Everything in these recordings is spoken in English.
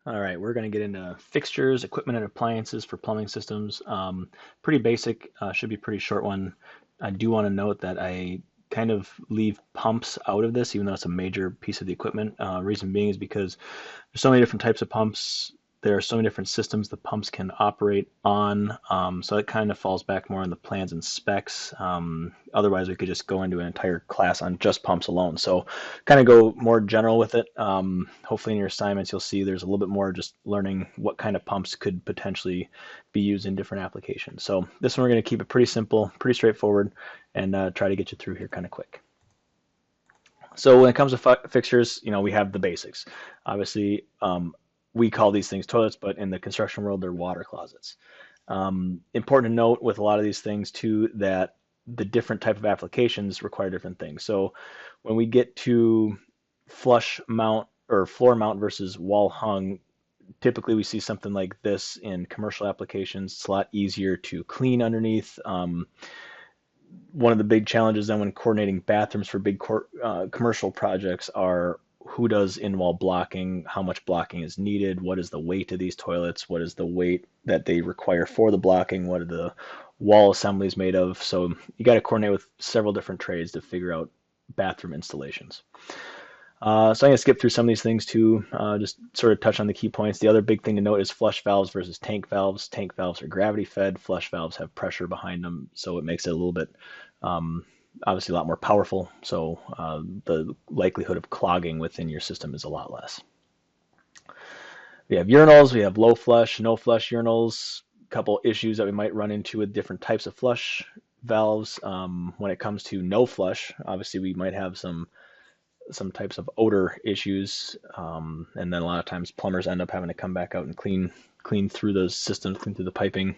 All right, we're going to get into fixtures, equipment, and appliances for plumbing systems. Pretty basic, should be a pretty short one. I do want to note that I kind of leave pumps out of this, even though it's a major piece of the equipment. Reason being is because there's so many different types of pumps. There are so many different systems the pumps can operate on. So it kind of falls back more on the plans and specs. Otherwise, we could just go into an entire class on just pumps alone. So kind of go more general with it. Hopefully in your assignments, you'll see there's a little bit more just learning what kind of pumps could potentially be used in different applications. So this one, we're going to keep it pretty simple, pretty straightforward, and try to get you through here kind of quick. So when it comes to fixtures, we have the basics. Obviously, we call these things toilets, but in the construction world, they're water closets. Important to note with a lot of these things too that the different type of applications require different things. So when we get to flush mount or floor mount versus wall hung, typically we see something like this in commercial applications. It's a lot easier to clean underneath. One of the big challenges then when coordinating bathrooms for big commercial projects are who does in-wall blocking, how much blocking is needed, what is the weight of these toilets, what is the weight that they require for the blocking, what are the wall assemblies made of. So you got to coordinate with several different trades to figure out bathroom installations. So I'm going to skip through some of these things too, just sort of touch on the key points. The other big thing to note is flush valves versus tank valves. Tank valves are gravity fed, flush valves have pressure behind them, so it makes it a little bit, obviously a lot more powerful, so the likelihood of clogging within your system is a lot less. We have urinals, we have low flush, no flush urinals, a couple issues that we might run into with different types of flush valves. When it comes to no flush, obviously we might have some types of odor issues, and then a lot of times plumbers end up having to come back out and clean through those systems, clean through the piping,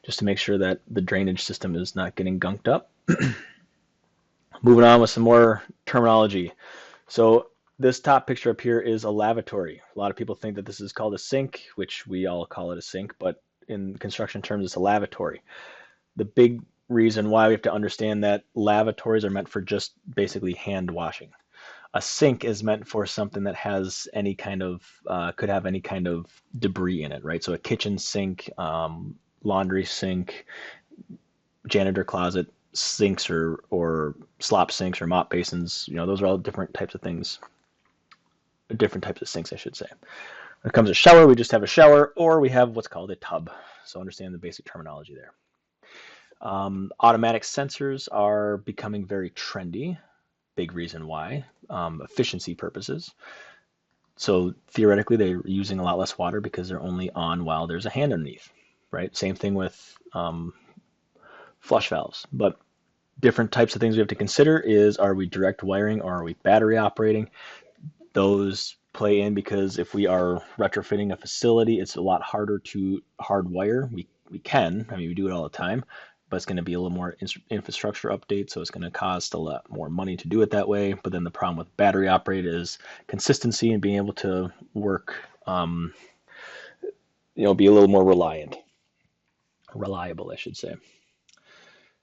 just to make sure that the drainage system is not getting gunked up. Moving on with some more terminology. So this top picture up here is a lavatory. A lot of people think that this is called a sink, which we all call it a sink, but in construction terms, it's a lavatory. The big reason why we have to understand that lavatories are meant for just basically hand washing. A sink is meant for something that has any kind of could have any kind of debris in it, right? So a kitchen sink, laundry sink, janitor closet sinks, or slop sinks or mop basins. Those are all different types of things, different types of sinks, I should say. When it comes to shower, we just have a shower, or we have what's called a tub. So understand the basic terminology there. Automatic sensors are becoming very trendy. Big reason why, efficiency purposes. So theoretically, they're using a lot less water because they're only on while there's a hand underneath, right? Same thing with flush valves. But different types of things we have to consider is, are we direct wiring or are we battery operating? Those play in because if we are retrofitting a facility, it's a lot harder to hardwire. We can, we do it all the time, but it's going to be a little more infrastructure update, so it's going to cost a lot more money to do it that way. But then the problem with battery operated is consistency and being able to work, be a little more reliable, I should say.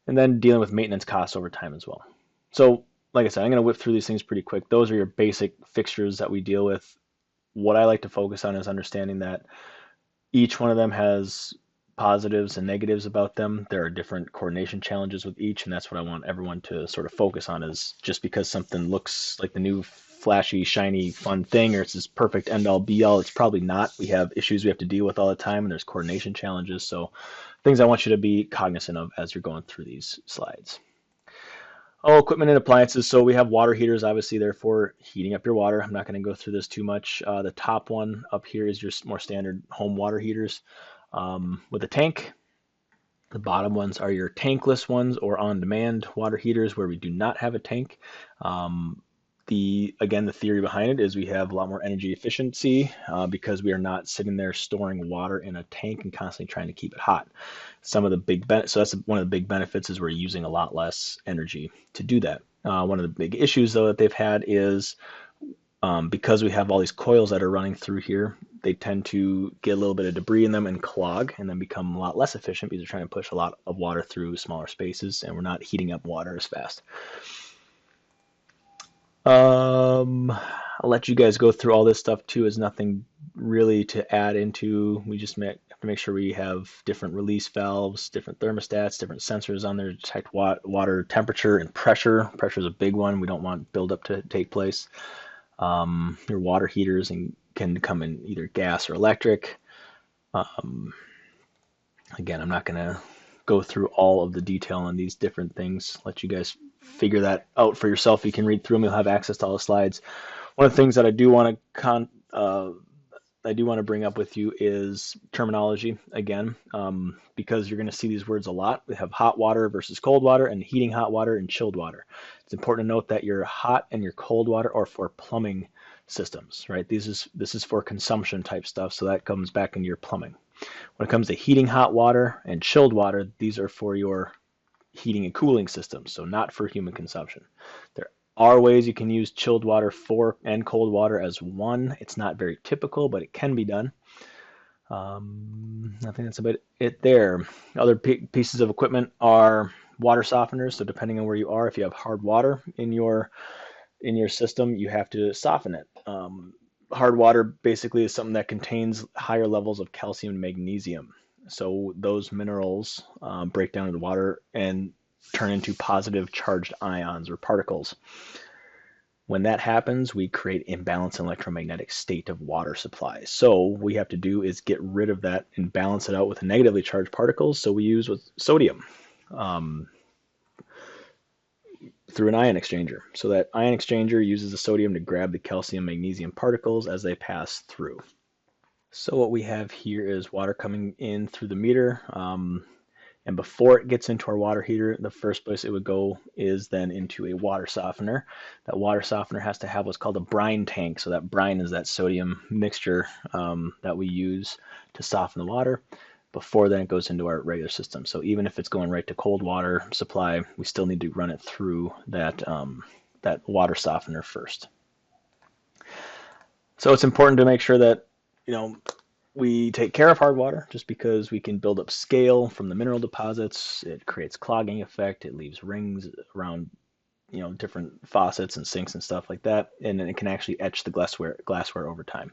And then dealing with maintenance costs over time as well. So, like I said, I'm going to whip through these things pretty quick. Those are your basic fixtures that we deal with. What I like to focus on is understanding that each one of them has positives and negatives about them. There are different coordination challenges with each, and that's what I want everyone to sort of focus on. Is just because something looks like the new flashy, shiny, fun thing, or it's this perfect end-all be-all, it's probably not. We have issues we have to deal with all the time, and there's coordination challenges. So things I want you to be cognizant of as you're going through these slides. Oh, equipment and appliances. So we have water heaters, obviously, there for heating up your water. I'm not going to go through this too much. The top one up here is your more standard home water heaters with a tank. The bottom ones are your tankless ones or on-demand water heaters where we do not have a tank. Again, the theory behind it is we have a lot more energy efficiency because we are not sitting there storing water in a tank and constantly trying to keep it hot. So that's one of the big benefits is we're using a lot less energy to do that. One of the big issues though that they've had is because we have all these coils that are running through here, they tend to get a little bit of debris in them and clog and then become a lot less efficient because they're trying to push a lot of water through smaller spaces and we're not heating up water as fast. I'll let you guys go through all this stuff too. Is nothing really to add into. We just have to make sure we have different release valves, different thermostats, different sensors on there to detect water temperature and pressure. Pressure is a big one. We don't want buildup to take place. Your water heaters can come in either gas or electric. Um, Again, I'm not going to go through all of the detail on these different things. Let you guys figure that out for yourself. You can read through them. You'll have access to all the slides. One of the things that I do want to bring up with you is terminology again, because you're going to see these words a lot. We have hot water versus cold water, and heating hot water and chilled water. It's important to note that your hot and your cold water are for plumbing systems, right? This is for consumption type stuff, so that comes back into your plumbing. When it comes to heating hot water and chilled water, these are for your heating and cooling systems, so not for human consumption. There are ways you can use chilled water and cold water as one. It's not very typical, but it can be done. I think that's about it there. Other pieces of equipment are water softeners. So depending on where you are, if you have hard water in your system, you have to soften it. Hard water basically is something that contains higher levels of calcium and magnesium. So those minerals break down into water and turn into positive charged ions or particles. When that happens, we create imbalance in electromagnetic state of water supply. So what we have to do is get rid of that and balance it out with negatively charged particles. So we use with sodium through an ion exchanger. So that ion exchanger uses the sodium to grab the calcium magnesium particles as they pass through. So what we have here is water coming in through the meter. And before it gets into our water heater, the first place it would go is then into a water softener. That water softener has to have what's called a brine tank. So that brine is that sodium mixture that we use to soften the water. Before then it goes into our regular system. So even if it's going right to cold water supply, we still need to run it through that water softener first. So it's important to make sure that, we take care of hard water just because we can build up scale from the mineral deposits. It creates clogging effect. It leaves rings around, different faucets and sinks and stuff like that. And then it can actually etch the glassware over time.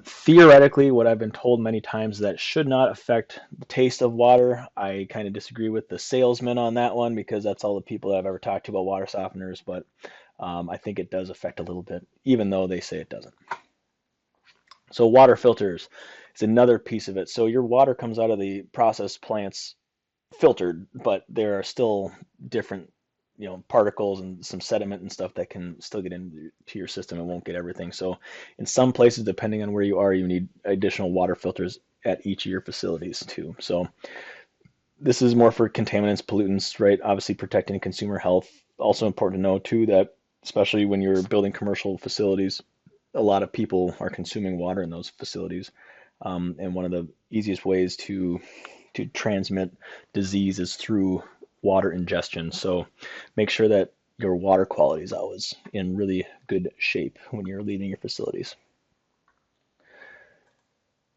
Theoretically, what I've been told many times is that it should not affect the taste of water. I kind of disagree with the salesman on that one because that's all the people that I've ever talked to about water softeners. But I think it does affect a little bit, even though they say it doesn't. So water filters is another piece of it. So your water comes out of the process plants filtered, but there are still different, particles and some sediment and stuff that can still get into your system and won't get everything. So in some places, depending on where you are, you need additional water filters at each of your facilities too. So this is more for contaminants, pollutants, right? Obviously protecting consumer health. Also important to know too that especially when you're building commercial facilities, a lot of people are consuming water in those facilities. And one of the easiest ways to transmit disease is through water ingestion. So make sure that your water quality is always in really good shape when you're leaving your facilities.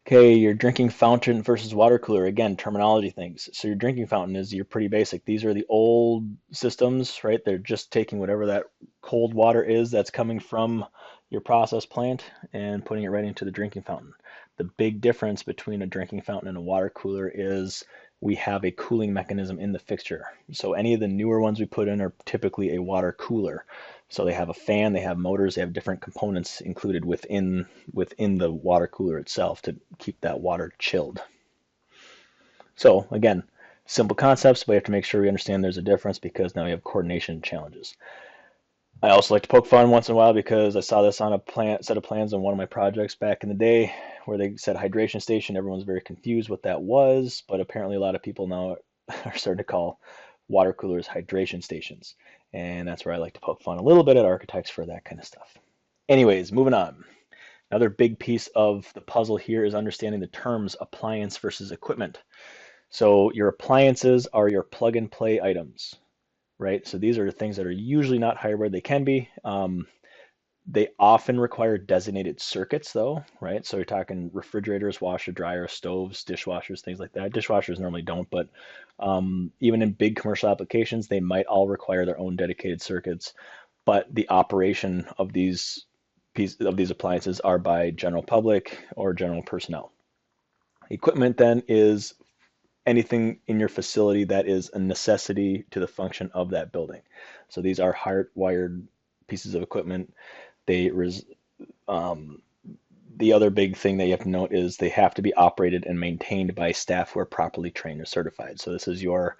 Okay, your drinking fountain versus water cooler. Again, terminology things. So your drinking fountain you're pretty basic. These are the old systems, right? They're just taking whatever that cold water is that's coming from your process plant and putting it right into the drinking fountain. The big difference between a drinking fountain and a water cooler is we have a cooling mechanism in the fixture. So any of the newer ones we put in are typically a water cooler. So they have a fan, they have motors, they have different components included within the water cooler itself to keep that water chilled. So again, simple concepts, but we have to make sure we understand there's a difference because now we have coordination challenges. I also like to poke fun once in a while because I saw this on a set of plans on one of my projects back in the day where they said hydration station. Everyone's very confused what that was, but apparently a lot of people now are starting to call water coolers hydration stations. And that's where I like to poke fun a little bit at architects for that kind of stuff. Anyways, moving on. Another big piece of the puzzle here is understanding the terms appliance versus equipment. So your appliances are your plug and play items, right? So these are things that are usually not hardware. They can be. They often require designated circuits though, right? So you're talking refrigerators, washer, dryer, stoves, dishwashers, things like that. Dishwashers normally don't, but even in big commercial applications, they might all require their own dedicated circuits. But the operation of these of these appliances are by general public or general personnel. Equipment then is anything in your facility that is a necessity to the function of that building. So these are hardwired pieces of equipment. They the other big thing that you have to note is they have to be operated and maintained by staff who are properly trained or certified. So this is your,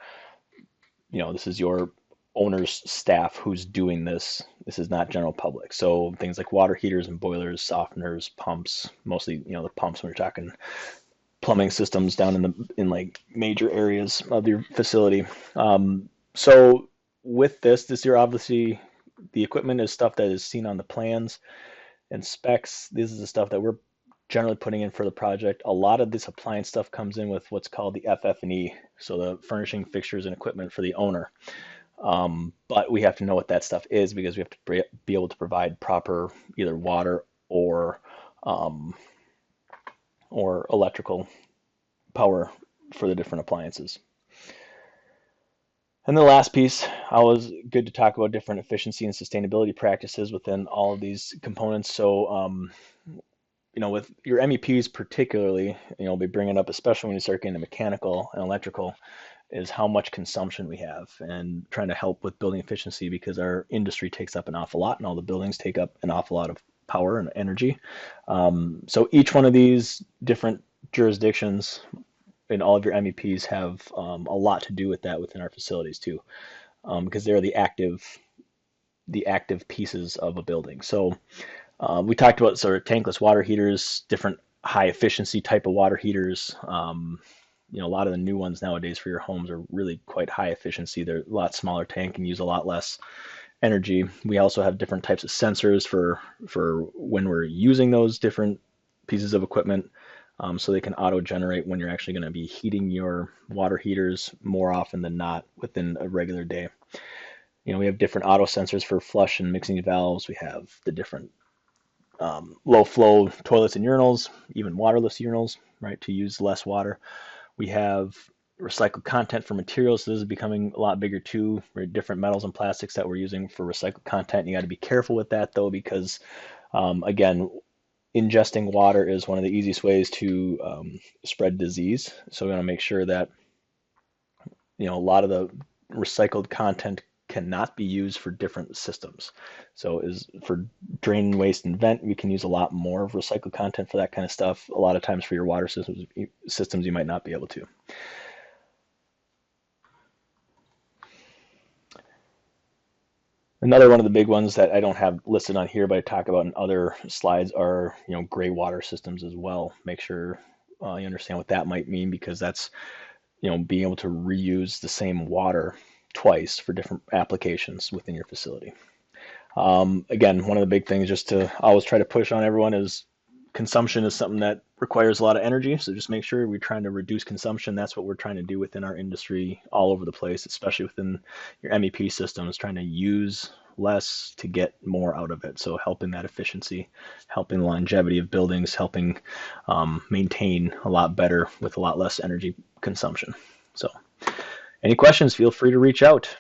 this is your owner's staff who's doing this. This is not general public. So things like water heaters and boilers, softeners, pumps, mostly, the pumps when you're talking plumbing systems down in like major areas of your facility. So with this you're obviously, the equipment is stuff that is seen on the plans and specs. This is the stuff that we're generally putting in for the project. A lot of this appliance stuff comes in with what's called the FF&E, so the furnishing, fixtures, and equipment for the owner. But we have to know what that stuff is because we have to be able to provide proper either water or electrical power for the different appliances. And the last piece, always good to talk about different efficiency and sustainability practices within all of these components. So, with your MEPs particularly, we'll be bringing up, especially when you start getting to mechanical and electrical, is how much consumption we have and trying to help with building efficiency because our industry takes up an awful lot and all the buildings take up an awful lot of power and energy. So each one of these different jurisdictions in all of your MEPs have a lot to do with that within our facilities too, because they're the active pieces of a building. So we talked about sort of tankless water heaters, different high efficiency type of water heaters. A lot of the new ones nowadays for your homes are really quite high efficiency. They're a lot smaller tank and use a lot less energy. We also have different types of sensors for when we're using those different pieces of equipment. So they can auto-generate when you're actually going to be heating your water heaters more often than not within a regular day. We have different auto sensors for flush and mixing valves. We have the different low flow toilets and urinals, even waterless urinals, right, to use less water. We have recycled content for materials. So this is becoming a lot bigger too. Different metals and plastics that we're using for recycled content. You got to be careful with that though, because again, ingesting water is one of the easiest ways to spread disease. So we want to make sure that a lot of the recycled content cannot be used for different systems. So is for drain, waste, and vent, we can use a lot more of recycled content for that kind of stuff. A lot of times for your water systems you might not be able to. Another one of the big ones that I don't have listed on here, but I talk about in other slides are, gray water systems as well. Make sure you understand what that might mean, because that's, being able to reuse the same water twice for different applications within your facility. Again, one of the big things just to always try to push on everyone is consumption is something that requires a lot of energy. So just make sure we're trying to reduce consumption. That's what we're trying to do within our industry all over the place, especially within your MEP systems, trying to use less to get more out of it. So helping that efficiency, helping the longevity of buildings, helping maintain a lot better with a lot less energy consumption. So any questions, feel free to reach out.